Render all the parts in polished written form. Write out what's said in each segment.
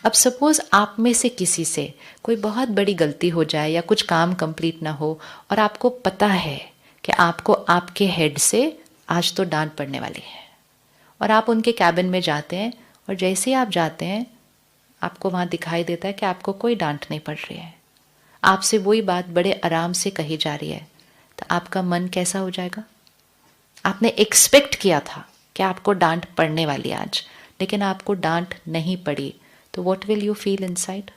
अब सपोज आप में से किसी से कोई बहुत बड़ी गलती हो जाए या कुछ काम कंप्लीट ना हो और आपको पता है कि आपको आपके हेड से आज तो डांट पड़ने वाली है, और आप उनके कैबिन में जाते हैं और जैसे ही आप जाते हैं आपको वहाँ दिखाई देता है कि आपको कोई डांट नहीं पड़ रही है, आपसे वही बात बड़े आराम से कही जा रही है, तो आपका मन कैसा हो जाएगा? आपने एक्सपेक्ट किया था कि आपको डांट पड़ने वाली है आज, लेकिन आपको डांट नहीं पड़ी, तो what will you feel inside?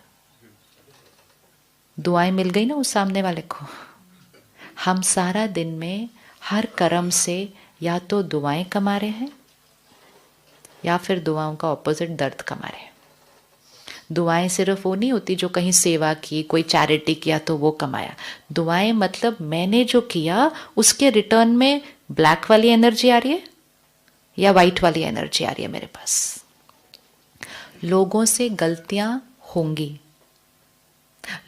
दुआएं मिल गई ना उस सामने वाले को। हम सारा दिन में हर कर्म से या तो दुआएं कमा रहे हैं या फिर दुआओं का ऑपोजिट दर्द कमा रहे हैं। दुआएं सिर्फ वो नहीं होती जो कहीं सेवा की, कोई चैरिटी किया तो वो कमाया। दुआएं मतलब मैंने जो किया उसके रिटर्न में ब्लैक वाली एनर्जी आ रही है या वाइट वाली एनर्जी आ रही है मेरे पास। लोगों से गलतियां होंगी,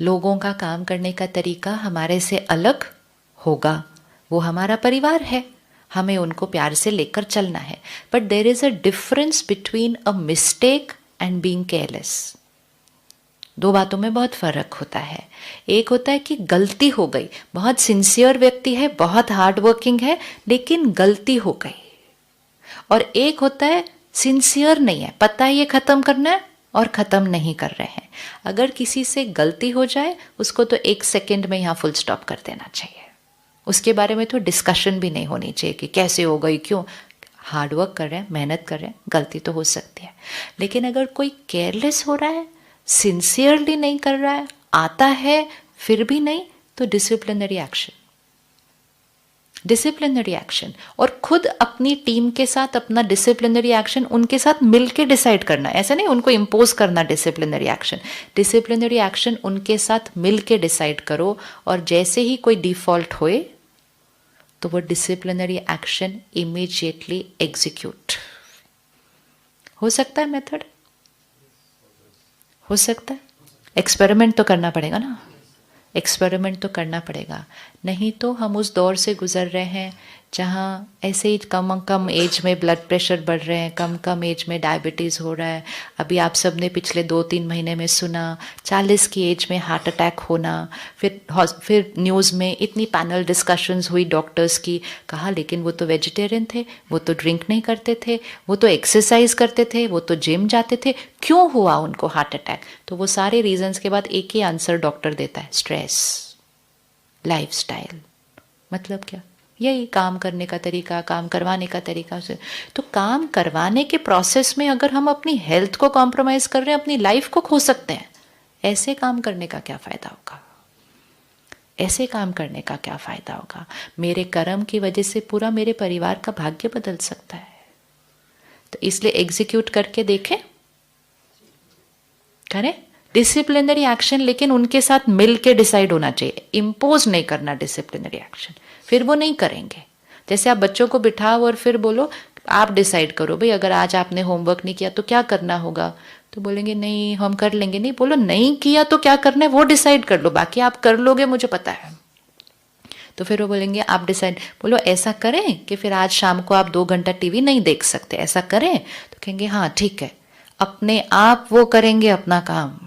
लोगों का काम करने का तरीका हमारे से अलग होगा, वो हमारा परिवार है, हमें उनको प्यार से लेकर चलना है। But there is a difference between a mistake and being careless. दो बातों में बहुत फर्क होता है। एक होता है कि गलती हो गई, बहुत सिंसियर व्यक्ति है, बहुत हार्ड वर्किंग है, लेकिन गलती हो गई। और एक होता है सिंसियर नहीं है, पता है ये खत्म करना है और खत्म नहीं कर रहे हैं। अगर किसी से गलती हो जाए उसको तो 1 सेकंड में यहाँ फुल स्टॉप कर देना चाहिए, उसके बारे में तो डिस्कशन भी नहीं होनी चाहिए कि कैसे हो गई, क्यों। हार्ड वर्क कर रहे हैं, मेहनत कर रहे हैं, गलती तो हो सकती है। लेकिन अगर कोई केयरलेस हो रहा है, सिंसियरली नहीं कर रहा है, आता है फिर भी नहीं, तो डिसिप्लिनरी एक्शन। डिसिप्लिनरी एक्शन और खुद अपनी टीम के साथ अपना डिसिप्लिनरी एक्शन उनके साथ मिलके डिसाइड करना, ऐसा नहीं उनको इम्पोज करना। डिसिप्लिनरी एक्शन उनके साथ मिलके डिसाइड करो, और जैसे ही कोई डिफॉल्ट होए तो वो डिसिप्लिनरी एक्शन इमीडिएटली एग्जीक्यूट हो सकता है। मेथड हो सकता है, एक्सपेरिमेंट तो करना पड़ेगा ना, एक्सपेरिमेंट तो करना पड़ेगा। नहीं तो हम उस दौर से गुजर रहे हैं जहाँ ऐसे ही कम कम एज में ब्लड प्रेशर बढ़ रहे हैं, कम कम एज में डायबिटीज़ हो रहा है। अभी आप सब ने पिछले 2-3 महीने में सुना 40 की एज में हार्ट अटैक होना। फिर न्यूज़ में इतनी पैनल डिस्कशंस हुई डॉक्टर्स की, कहा लेकिन वो तो वेजिटेरियन थे, वो तो ड्रिंक नहीं करते थे, वो तो एक्सरसाइज करते थे, वो तो जिम जाते थे, क्यों हुआ उनको हार्ट अटैक? तो वो सारे रीजंस के बाद एक ही आंसर डॉक्टर देता है, स्ट्रेस, लाइफस्टाइल। मतलब क्या? यही काम करने का तरीका, काम करवाने का तरीका से। तो काम करवाने के प्रोसेस में अगर हम अपनी हेल्थ को कॉम्प्रोमाइज कर रहे हैं, अपनी लाइफ को खो सकते हैं। ऐसे काम करने का क्या फायदा होगा? ऐसे काम करने का क्या फायदा होगा? मेरे कर्म की वजह से पूरा मेरे परिवार का भाग्य बदल सकता है। तो इसलिए एग्जीक्यूट करके देखें, करें डिसिप्लिनरी एक्शन, लेकिन उनके साथ मिल के डिसाइड होना चाहिए, इम्पोज नहीं करना डिसिप्लिनरी एक्शन। फिर वो नहीं करेंगे। जैसे आप बच्चों को बिठाओ और फिर बोलो आप डिसाइड करो भाई, अगर आज आपने होमवर्क नहीं किया तो क्या करना होगा, तो बोलेंगे नहीं हम कर लेंगे। नहीं, बोलो नहीं किया तो क्या करना है वो डिसाइड कर लो, बाकी आप कर लोगे मुझे पता है। तो फिर वो बोलेंगे आप डिसाइड, बोलो ऐसा करें कि फिर आज शाम को आप 2 घंटा टीवी नहीं देख सकते, ऐसा करें? तो कहेंगे हाँ ठीक है। अपने आप वो करेंगे अपना काम।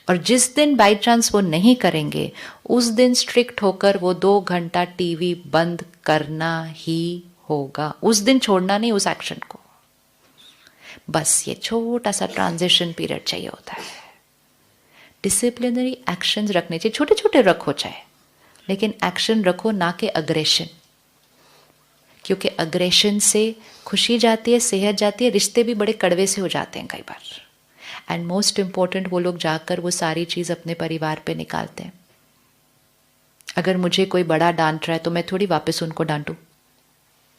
और जिस दिन बाई चांस वो नहीं करेंगे, उस दिन स्ट्रिक्ट होकर वो 2 घंटा टीवी बंद करना ही होगा। उस दिन छोड़ना नहीं उस एक्शन को। बस ये छोटा सा ट्रांजिशन पीरियड चाहिए होता है। डिसिप्लिनरी एक्शंस रखने चाहिए, छोटे छोटे रखो चाहे, लेकिन एक्शन रखो ना कि अग्रेशन। क्योंकि अग्रेशन से खुशी जाती है, सेहत जाती है, रिश्ते भी बड़े कड़वे से हो जाते हैं कई बार। एंड मोस्ट इम्पॉर्टेंट, वो लोग जाकर वो सारी चीज़ अपने परिवार पे निकालते हैं। अगर मुझे कोई बड़ा डांट रहा है तो मैं थोड़ी वापस उनको डांटूं,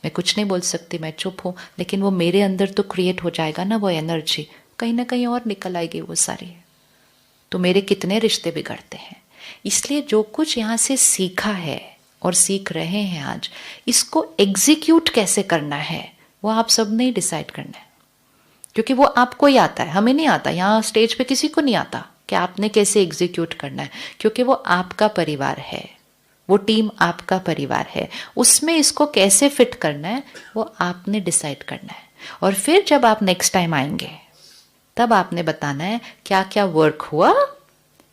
मैं कुछ नहीं बोल सकती, मैं चुप हूँ, लेकिन वो मेरे अंदर तो क्रिएट हो जाएगा ना वो एनर्जी, कहीं ना कहीं और निकल आएगी वो सारी। तो मेरे कितने रिश्ते बिगड़ते हैं। इसलिए जो कुछ यहाँ से सीखा है और सीख रहे हैं आज, इसको एग्जीक्यूट कैसे करना है वो आप सब ने डिसाइड करना है। क्योंकि वो आपको ही आता है, हमें नहीं आता। यहाँ स्टेज पे किसी को नहीं आता कि आपने कैसे एग्जीक्यूट करना है, क्योंकि वो आपका परिवार है, वो टीम आपका परिवार है। उसमें इसको कैसे फिट करना है वो आपने डिसाइड करना है। और फिर जब आप नेक्स्ट टाइम आएंगे तब आपने बताना है क्या क्या वर्क हुआ,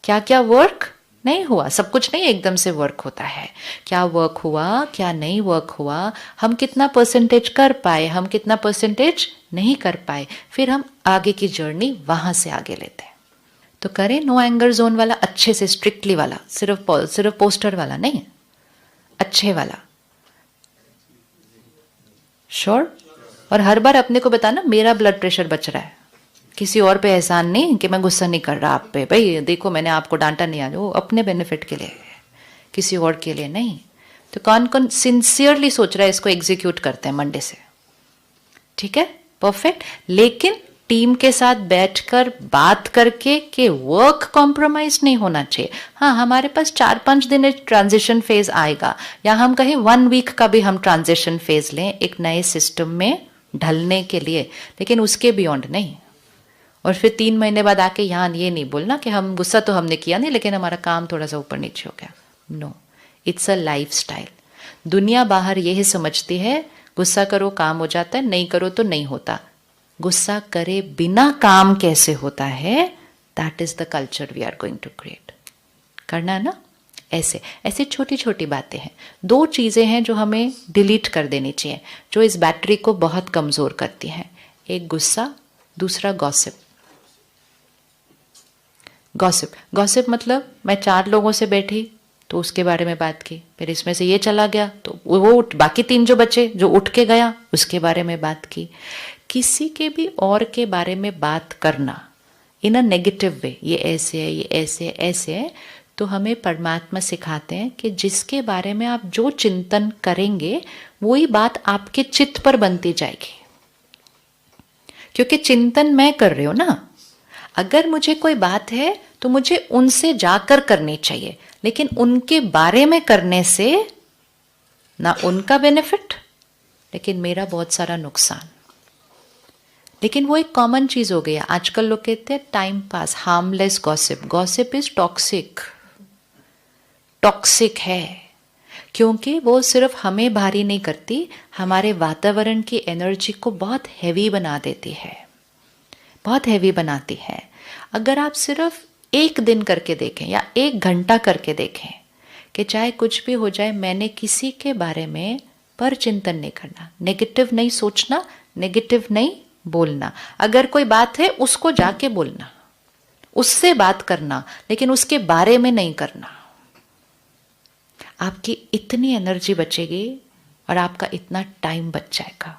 क्या क्या वर्क नहीं हुआ। सब कुछ नहीं एकदम से वर्क होता है, क्या वर्क हुआ क्या नहीं वर्क हुआ, हम कितना परसेंटेज कर पाए, हम कितना परसेंटेज नहीं कर पाए, फिर हम आगे की जर्नी वहां से आगे लेते हैं। तो करें नो एंगर जोन वाला अच्छे से, स्ट्रिक्टली वाला, सिर्फ पोस्टर वाला नहीं, अच्छे वाला। श्योर। और हर बार अपने को बताना मेरा ब्लड प्रेशर बच रहा है, किसी और पे एहसान नहीं कि मैं गुस्सा नहीं कर रहा आप पे, भाई देखो मैंने आपको डांटा नहीं, आज वो अपने बेनिफिट के लिए है, किसी और के लिए नहीं। तो कौन कौन सिंसियरली सोच रहा है इसको एग्जीक्यूट करते हैं मंडे से? ठीक है, परफेक्ट। लेकिन टीम के साथ बैठकर बात करके कि वर्क कॉम्प्रोमाइज नहीं होना चाहिए। हाँ, हमारे पास 4-5 दिन ट्रांजिशन फेज आएगा, या हम कहें 1 वीक का भी हम ट्रांजिशन फेज लें एक नए सिस्टम में ढलने के लिए, लेकिन उसके बियॉन्ड नहीं। और फिर 3 महीने बाद आके यहाँ ये नहीं बोलना कि हम गुस्सा तो हमने किया नहीं लेकिन हमारा काम थोड़ा सा ऊपर नीचे हो गया। No, it's a lifestyle. दुनिया बाहर यही समझती है गुस्सा करो काम हो जाता है, नहीं करो तो नहीं होता। गुस्सा करे बिना काम कैसे होता है, that is the culture we are going to create. करना है ना? ऐसे ऐसे छोटी छोटी बातें हैं। 2 चीज़ें हैं जो हमें डिलीट कर देनी चाहिए, जो इस बैटरी को बहुत कमज़ोर करती हैं। एक गुस्सा, दूसरा गॉसिप। गॉसिप मतलब मैं 4 लोगों से बैठी तो उसके बारे में बात की, फिर इसमें से ये चला गया तो वो बाकी 3 जो बचे जो उठ के गया उसके बारे में बात की। किसी के भी और के बारे में बात करना इन अ नेगेटिव वे, ये ऐसे है, ये ऐसे है, ऐसे है, तो हमें परमात्मा सिखाते हैं कि जिसके बारे में आप जो चिंतन करेंगे वही बात आपके चित्त पर बनती जाएगी। क्योंकि चिंतन मैं कर रही हूं ना। अगर मुझे कोई बात है तो मुझे उनसे जाकर करनी चाहिए, लेकिन उनके बारे में करने से ना उनका बेनिफिट लेकिन मेरा बहुत सारा नुकसान। लेकिन वो एक कॉमन चीज हो गई है। आजकल लोग कहते हैं time pass, harmless gossip. Gossip is toxic, toxic है, क्योंकि वो सिर्फ हमें भारी नहीं करती, हमारे वातावरण की एनर्जी को बहुत हैवी बना देती है, बहुत हैवी बनाती है। अगर आप सिर्फ 1 दिन करके देखें या 1 घंटा करके देखें कि चाहे कुछ भी हो जाए, मैंने किसी के बारे में पर चिंतन नहीं करना, नेगेटिव नहीं सोचना, नेगेटिव नहीं बोलना। अगर कोई बात है उसको जाके बोलना, उससे बात करना, लेकिन उसके बारे में नहीं करना। आपकी इतनी एनर्जी बचेगी और आपका इतना टाइम बच जाएगा।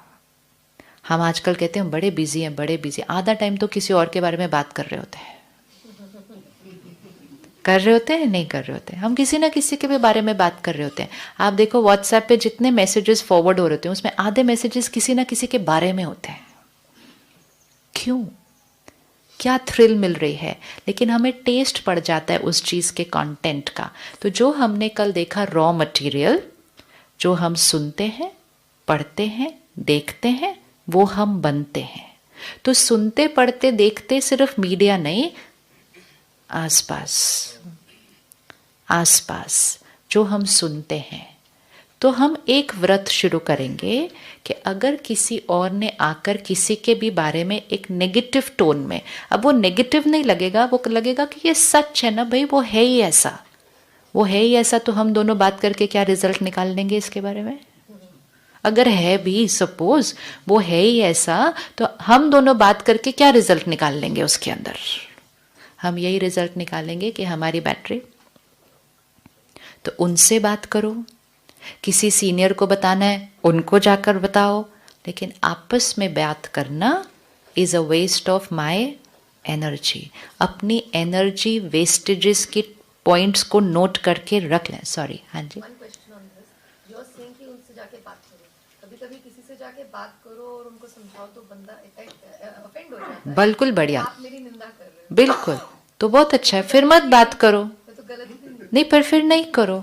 हम आजकल कहते हैं बड़े बिजी हैं, बड़े बिजी। आधा टाइम तो किसी और के बारे में बात कर रहे होते हैं, कर रहे होते हैं, नहीं कर रहे होते हैं। हम किसी ना किसी के भी बारे में बात कर रहे होते हैं। आप देखो व्हाट्सएप पे जितने मैसेजेस फॉरवर्ड हो रहे होते हैं उसमें आधे मैसेजेस किसी ना किसी के बारे में होते हैं। क्यों? क्या थ्रिल मिल रही है, लेकिन हमें टेस्ट पड़ जाता है उस चीज के कंटेंट का। तो जो हमने कल देखा रॉ मटेरियल, जो हम सुनते हैं, पढ़ते हैं, देखते हैं, वो हम बनते हैं। तो सुनते पढ़ते देखते सिर्फ मीडिया नहीं, आसपास आसपास जो हम सुनते हैं। तो हम एक व्रत शुरू करेंगे कि अगर किसी और ने आकर किसी के भी बारे में एक नेगेटिव टोन में, अब वो नेगेटिव नहीं लगेगा, वो लगेगा कि ये सच है ना भाई, वो है ही ऐसा, वो है ही ऐसा, तो हम दोनों बात करके क्या रिजल्ट निकाल लेंगे इसके बारे में? अगर है भी, सपोज वो है ही ऐसा, तो हम दोनों बात करके क्या रिजल्ट निकाल लेंगे उसके अंदर? हम यही रिजल्ट निकालेंगे कि हमारी बैटरी, तो उनसे बात करो, किसी सीनियर को बताना है उनको जाकर बताओ, लेकिन आपस में बात करना is a waste of my energy. अपनी एनर्जी वेस्टेजेस की पॉइंट्स को नोट करके रख लें। सॉरी, हाँ जी। कभी किसी से जाके बात करो और उनको समझाओ तो बंदा ऑफेंड हो जाता है। बिल्कुल बढ़िया, आप मेरी निंदा कर रहे हो। बिल्कुल, तो बहुत अच्छा है, फिर मत बात करो। तो गलत नहीं, पर फिर नहीं करो,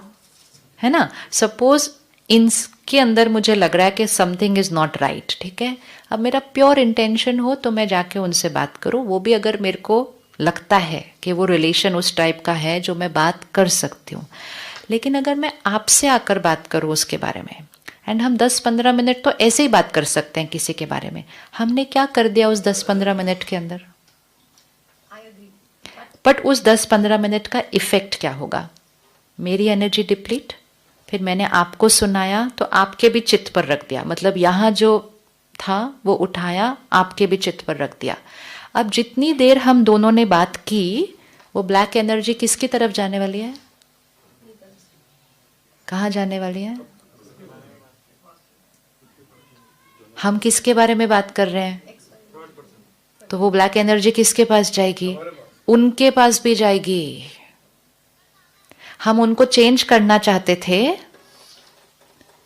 है ना। सपोज इनके अंदर मुझे लग रहा है कि समथिंग इज नॉट राइट, ठीक है। अब मेरा प्योर इंटेंशन हो तो मैं जाके उनसे बात करूं, वो भी अगर मेरे को लगता है कि वो रिलेशन उस टाइप का है जो मैं बात कर सकती हूँ। लेकिन अगर मैं आपसे आकर बात करूँ उसके बारे में, एंड हम 10-15 मिनट तो ऐसे ही बात कर सकते हैं किसी के बारे में, हमने क्या कर दिया उस 10-15 मिनट के अंदर? बट उस 10-15 मिनट का इफेक्ट क्या होगा? मेरी एनर्जी डिप्लीट, फिर मैंने आपको सुनाया तो आपके भी चित्त पर रख दिया, मतलब यहाँ जो था वो उठाया, आपके भी चित्त पर रख दिया। अब जितनी देर हम दोनों ने बात की, वो ब्लैक एनर्जी किसकी तरफ जाने वाली है? कहाँ जाने वाली है? हम किसके बारे में बात कर रहे हैं? तो वो ब्लैक एनर्जी किसके पास जाएगी? उनके पास भी जाएगी। हम उनको चेंज करना चाहते थे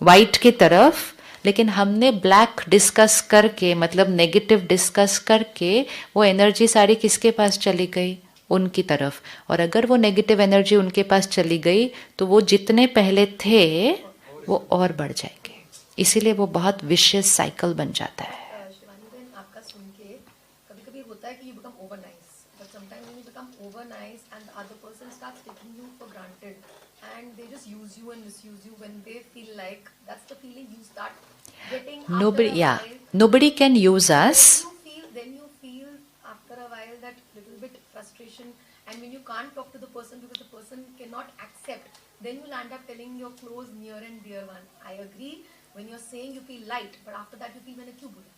वाइट की तरफ, लेकिन हमने ब्लैक डिस्कस करके, मतलब नेगेटिव डिस्कस करके, वो एनर्जी सारी किसके पास चली गई? उनकी तरफ। और अगर वो नेगेटिव एनर्जी उनके पास चली गई तो वो जितने पहले थे वो और बढ़ जाएंगे। इसीलिए वो बहुत विशियस साइकिल बन जाता है। शिवानी बहन, आपका सुन के कभी-कभी होता है कि you become over nice, but sometimes when you become over nice and the other person starts taking you for granted and they just use you and misuse you when they feel like, that's the feeling you start getting after a while. Nobody can use us. Then you feel after a while that little bit frustration, and when you can't talk to the person because the person cannot accept, then you'll end up telling your close, near and dear one. I agree. When you're saying you feel light, but after that you feel मैंने क्यों बोला?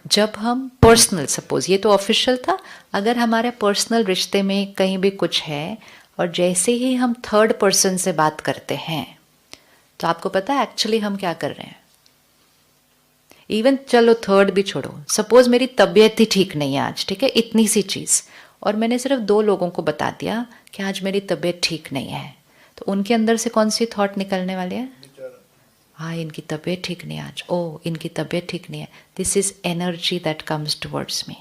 जब हम personal, suppose ये तो official था, अगर हमारे पर्सनल रिश्ते में कहीं भी कुछ है और जैसे ही हम थर्ड पर्सन से बात करते हैं, तो आपको पता है एक्चुअली हम क्या कर रहे हैं? इवन चलो थर्ड भी छोड़ो, सपोज मेरी तबीयत ही ठीक नहीं है आज, ठीक है, इतनी सी चीज़, और मैंने सिर्फ 2 लोगों को बता दिया कि आज मेरी तबीयत ठीक नहीं है, तो उनके अंदर से कौन सी थॉट निकलने वाले हैं? हाँ, इनकी तबीयत ठीक नहीं है आज, ओ इनकी तबीयत ठीक नहीं है। This is energy that comes towards me.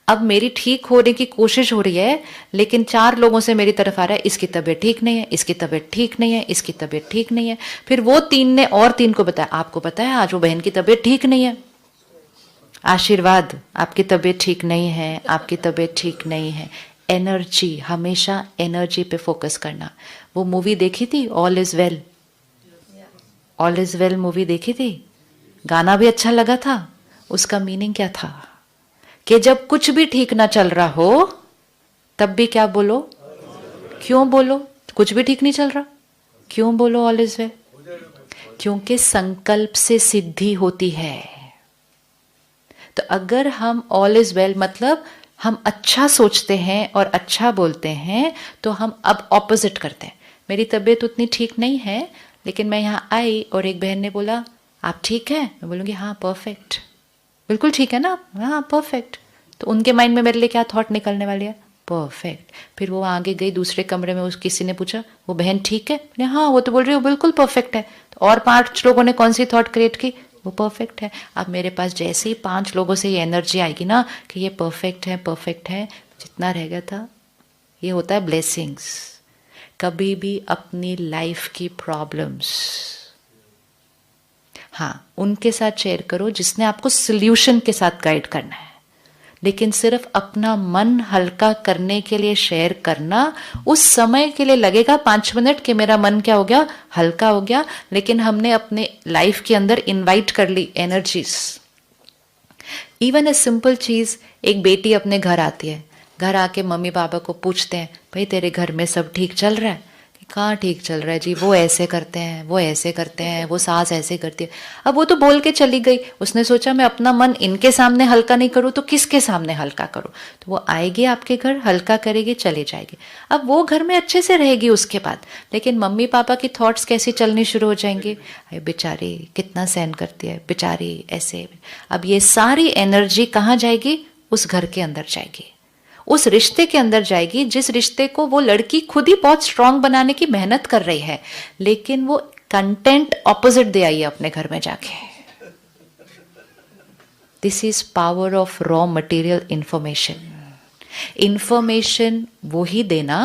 अब मेरी ठीक होने की कोशिश हो रही है, लेकिन 4 लोगों से मेरी तरफ आ रहा है, इसकी तबीयत ठीक नहीं है, इसकी तबीयत ठीक नहीं है, इसकी तबीयत ठीक नहीं है। फिर वो 3 ने और 3 को बताया, आपको पता है आज वो बहन की तबीयत ठीक नहीं है, आशीर्वाद, आपकी तबीयत ठीक नहीं है, आपकी तबीयत ठीक नहीं है। एनर्जी, हमेशा एनर्जी पे फोकस करना। वो मूवी देखी थी all is well? All is well movie देखी थी? गाना भी अच्छा लगा था। उसका मीनिंग क्या था? कि जब कुछ भी ठीक ना चल रहा हो तब भी क्या बोलो? क्यों बोलो? कुछ भी ठीक नहीं चल रहा, क्यों बोलो ऑल इज वेल? क्योंकि संकल्प से सिद्धि होती है। तो अगर हम ऑल इज वेल, मतलब हम अच्छा सोचते हैं और अच्छा बोलते हैं, तो हम अब ऑपोजिट करते हैं। मेरी तबीयत उतनी ठीक नहीं है, लेकिन मैं यहाँ आई और एक बहन ने बोला आप ठीक हैं, मैं बोलूँगी हाँ परफेक्ट, बिल्कुल ठीक है ना, हाँ परफेक्ट। तो उनके माइंड में मेरे लिए क्या थॉट निकलने वाली है? परफेक्ट। फिर वो आगे गई दूसरे कमरे में, उस किसी ने पूछा वो बहन ठीक है? हाँ, वो तो बोल रही है वो बिल्कुल परफेक्ट है। तो और 5 लोगों ने कौन सी थॉट क्रिएट की? वो परफेक्ट है। अब मेरे पास जैसे ही 5 लोगों से ये एनर्जी आएगी ना कि ये परफेक्ट है, परफेक्ट है, जितना रह गया था, ये होता है ब्लेसिंग्स। कभी भी अपनी लाइफ की प्रॉब्लम्स, हाँ, उनके साथ शेयर करो जिसने आपको सॉल्यूशन के साथ गाइड करना है, लेकिन सिर्फ अपना मन हल्का करने के लिए शेयर करना, उस समय के लिए लगेगा 5 मिनट कि मेरा मन क्या हो गया, हल्का हो गया, लेकिन हमने अपने लाइफ के अंदर इनवाइट कर ली एनर्जीज। इवन ए सिंपल चीज, एक बेटी अपने घर आती है, घर आके मम्मी पापा को पूछते हैं भाई तेरे घर में सब ठीक चल रहा है? कहाँ ठीक चल रहा है जी, वो ऐसे करते हैं, वो ऐसे करते हैं, वो सास ऐसे करती है। अब वो तो बोल के चली गई, उसने सोचा मैं अपना मन इनके सामने हल्का नहीं करूँ तो किसके सामने हल्का करूँ। तो वो आएगी आपके घर, हल्का करेगी, चली जाएगी। अब वो घर में अच्छे से रहेगी उसके बाद, लेकिन मम्मी पापा की थॉट्स कैसी चलनी शुरू हो जाएंगी, अरे बेचारी कितना सहन करती है, बेचारी ऐसे। अब ये सारी एनर्जी कहाँ जाएगी? उस घर के अंदर जाएगी, उस रिश्ते के अंदर जाएगी, जिस रिश्ते को वो लड़की खुद ही बहुत स्ट्रांग बनाने की मेहनत कर रही है, लेकिन वो कंटेंट ऑपोजिट दे आई है अपने घर में जाके। This is power of raw material information. Information वो ही देना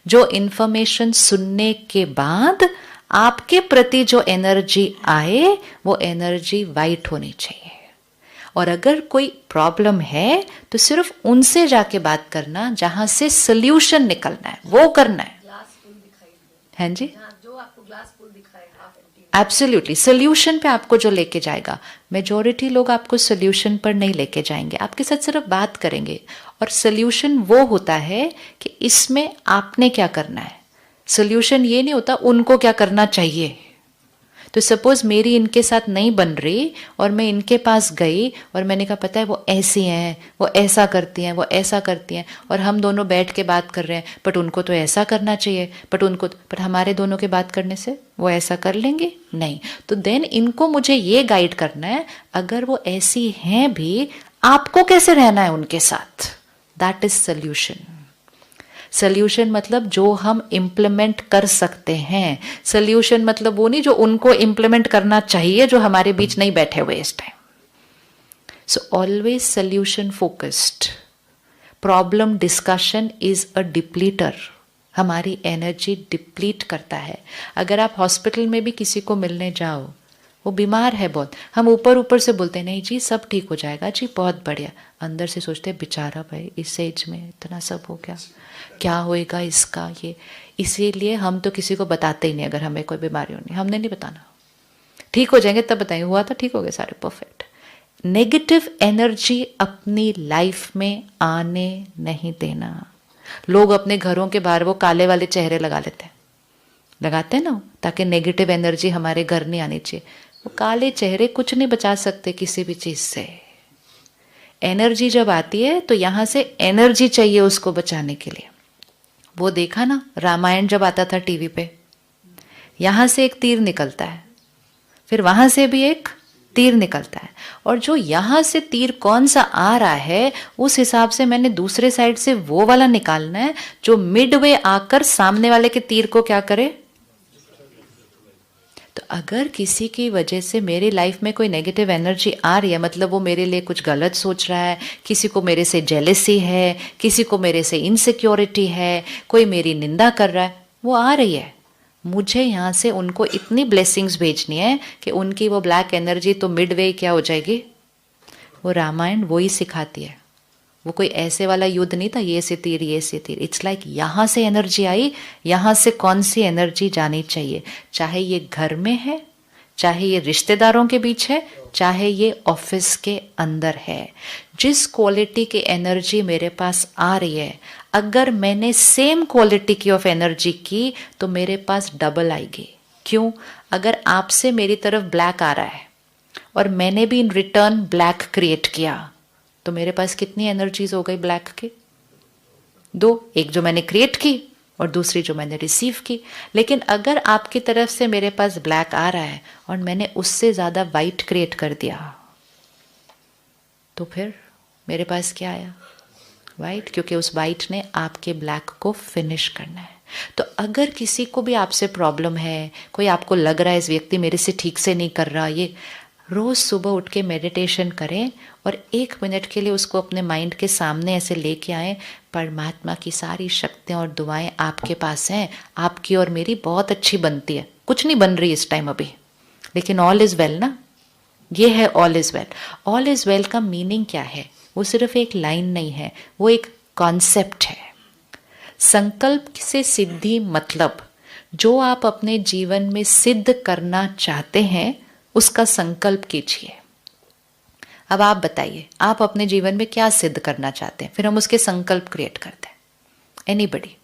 जो इंफॉर्मेशन सुनने के बाद आपके प्रति जो एनर्जी आए वो एनर्जी वाइट होनी चाहिए। और अगर कोई प्रॉब्लम है तो सिर्फ उनसे जाके बात करना जहां से सोल्यूशन निकलना है, वो करना है। ग्लास फुल दिखाई दे, हैं जी, जो आपको ग्लास फुल दिखाए हाफ एम्प्टी एब्सोल्युटली सोल्यूशन पे आपको जो लेके जाएगा, मेजॉरिटी लोग आपको सोल्यूशन पर नहीं लेके जाएंगे, आपके साथ सिर्फ बात करेंगे। और सोल्यूशन वो होता है कि इसमें आपने क्या करना है। सोल्यूशन ये नहीं होता उनको क्या करना चाहिए। तो सपोज मेरी इनके साथ नहीं बन रही और मैं इनके पास गई और मैंने कहा पता है वो ऐसी हैं, वो ऐसा करती हैं, वो ऐसा करती हैं, और हम दोनों बैठ के बात कर रहे हैं, बट उनको तो ऐसा करना चाहिए, बट हमारे दोनों के बात करने से वो ऐसा कर लेंगे नहीं। तो देन इनको मुझे ये गाइड करना है, अगर वो ऐसी हैं भी, आपको कैसे रहना है उनके साथ। That is solution. सोल्यूशन मतलब जो हम इम्प्लीमेंट कर सकते हैं। सोल्यूशन मतलब वो नहीं जो उनको इम्प्लीमेंट करना चाहिए, जो हमारे बीच नहीं बैठे हुए इस time. So always solution focused. Problem discussion is a depleter, हमारी एनर्जी डिप्लीट करता है। अगर आप हॉस्पिटल में भी किसी को मिलने जाओ, वो बीमार है बहुत, हम ऊपर ऊपर से बोलते हैं नहीं जी सब ठीक हो जाएगा जी बहुत बढ़िया, अंदर से सोचते हैं बेचारा भाई इस एज में इतना सब हो गया, क्या होएगा इसका ये। इसीलिए हम तो किसी को बताते ही नहीं अगर हमें कोई बीमारी होनी, हमने नहीं बताना। ठीक हो जाएंगे तब बताएंगे, हुआ था ठीक हो गए सारे परफेक्ट। नेगेटिव एनर्जी अपनी लाइफ में आने नहीं देना। लोग अपने घरों के बाहर वो काले वाले चेहरे लगा लेते हैं, लगाते हैं ना, ताकि नेगेटिव एनर्जी हमारे घर नहीं आनी चाहिए। वो काले चेहरे कुछ नहीं बचा सकते किसी भी चीज से। एनर्जी जब आती है तो यहां से एनर्जी चाहिए उसको बचाने के लिए। वो देखा ना रामायण जब आता था टीवी पे, यहां से एक तीर निकलता है, फिर वहां से भी एक तीर निकलता है, और जो यहां से तीर कौन सा आ रहा है उस हिसाब से मैंने दूसरे साइड से वो वाला निकालना है जो मिडवे आकर सामने वाले के तीर को क्या करे। तो अगर किसी की वजह से मेरी लाइफ में कोई नेगेटिव एनर्जी आ रही है, मतलब वो मेरे लिए कुछ गलत सोच रहा है, किसी को मेरे से जेलेसी है, किसी को मेरे से इनसिक्योरिटी है, कोई मेरी निंदा कर रहा है, वो आ रही है, मुझे यहाँ से उनको इतनी ब्लेसिंग्स भेजनी है कि उनकी वो ब्लैक एनर्जी तो मिडवे क्या हो जाएगी। वो रामायण वो ही सिखाती है, वो कोई ऐसे वाला युद्ध नहीं था ये से तीर ये से तीर। इट्स लाइक यहाँ से एनर्जी आई, यहाँ से कौन सी एनर्जी जानी चाहिए, चाहे ये घर में है, चाहे ये रिश्तेदारों के बीच है, चाहे ये ऑफिस के अंदर है। जिस क्वालिटी की एनर्जी मेरे पास आ रही है, अगर मैंने सेम क्वालिटी की ऑफ एनर्जी की तो मेरे पास डबल आएगी। क्यों? अगर आपसे मेरी तरफ ब्लैक आ रहा है और मैंने भी इन रिटर्न ब्लैक क्रिएट किया, तो मेरे पास कितनी एनर्जीज हो गई ब्लैक की? दो, एक जो मैंने क्रिएट की और दूसरी जो मैंने रिसीव की। लेकिन अगर आपकी तरफ से मेरे पास ब्लैक आ रहा है और मैंने उससे ज्यादा वाइट क्रिएट कर दिया, तो फिर मेरे पास क्या आया? वाइट, क्योंकि उस वाइट ने आपके ब्लैक को फिनिश करना है। तो अगर किसी को भी आपसे प्रॉब्लम है, कोई आपको लग रहा है इस व्यक्ति मेरे से ठीक से नहीं कर रहा, ये रोज सुबह उठ के मेडिटेशन करें और 1 मिनट के लिए उसको अपने माइंड के सामने ऐसे लेके आए, परमात्मा की सारी शक्तियां और दुआएं आपके पास हैं, आपकी और मेरी बहुत अच्छी बनती है, कुछ नहीं बन रही इस टाइम अभी, लेकिन ऑल इज वेल ना। ये है all is well. All is well का मीनिंग क्या है? वो सिर्फ एक लाइन नहीं है, वो एक कॉन्सेप्ट है। संकल्प से सिद्धि मतलब जो आप अपने जीवन में सिद्ध करना चाहते हैं उसका संकल्प कीजिए। अब आप बताइए आप अपने जीवन में क्या सिद्ध करना चाहते हैं, फिर हम उसके संकल्प क्रिएट करते हैं। एनीबडी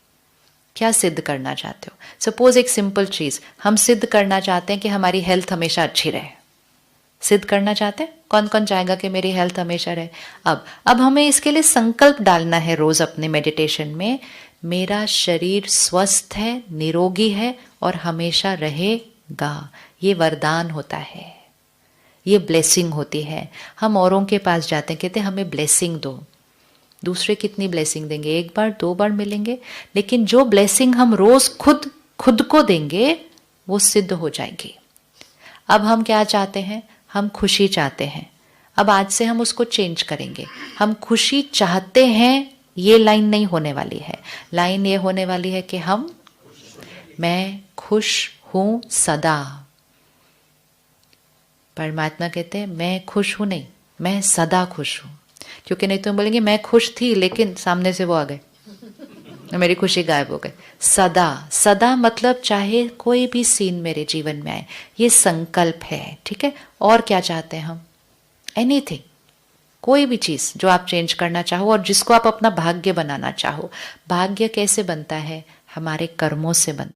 क्या सिद्ध करना चाहते हो? सपोज एक सिंपल चीज, हम सिद्ध करना चाहते हैं कि हमारी हेल्थ हमेशा अच्छी रहे। सिद्ध करना चाहते हैं? कौन कौन चाहेगा कि मेरी हेल्थ हमेशा रहे? अब हमें इसके लिए संकल्प डालना है रोज अपने मेडिटेशन में, मेरा शरीर स्वस्थ है, निरोगी है और हमेशा रहेगा। ये वरदान होता है, ये ब्लेसिंग होती है। हम औरों के पास जाते हैं, कहते हैं हमें ब्लेसिंग दो। दूसरे कितनी ब्लेसिंग देंगे? 1 बार 2 बार मिलेंगे, लेकिन जो ब्लेसिंग हम रोज खुद को देंगे वो सिद्ध हो जाएगी। अब हम क्या चाहते हैं? हम खुशी चाहते हैं। अब आज से हम उसको चेंज करेंगे। हम खुशी चाहते हैं, ये लाइन नहीं होने वाली है। लाइन ये होने वाली है कि मैं खुश हूं सदा। परमात्मा कहते हैं मैं खुश हूं नहीं, मैं सदा खुश हूं। क्योंकि नहीं तो हम बोलेंगे मैं खुश थी लेकिन सामने से वो आ गए, मेरी खुशी गायब हो गई। सदा, सदा मतलब चाहे कोई भी सीन मेरे जीवन में आए, ये संकल्प है, ठीक है। और क्या चाहते हैं हम? एनीथिंग, कोई भी चीज जो आप चेंज करना चाहो और जिसको आप अपना भाग्य बनाना चाहो। भाग्य कैसे बनता है? हमारे कर्मों से बनता है।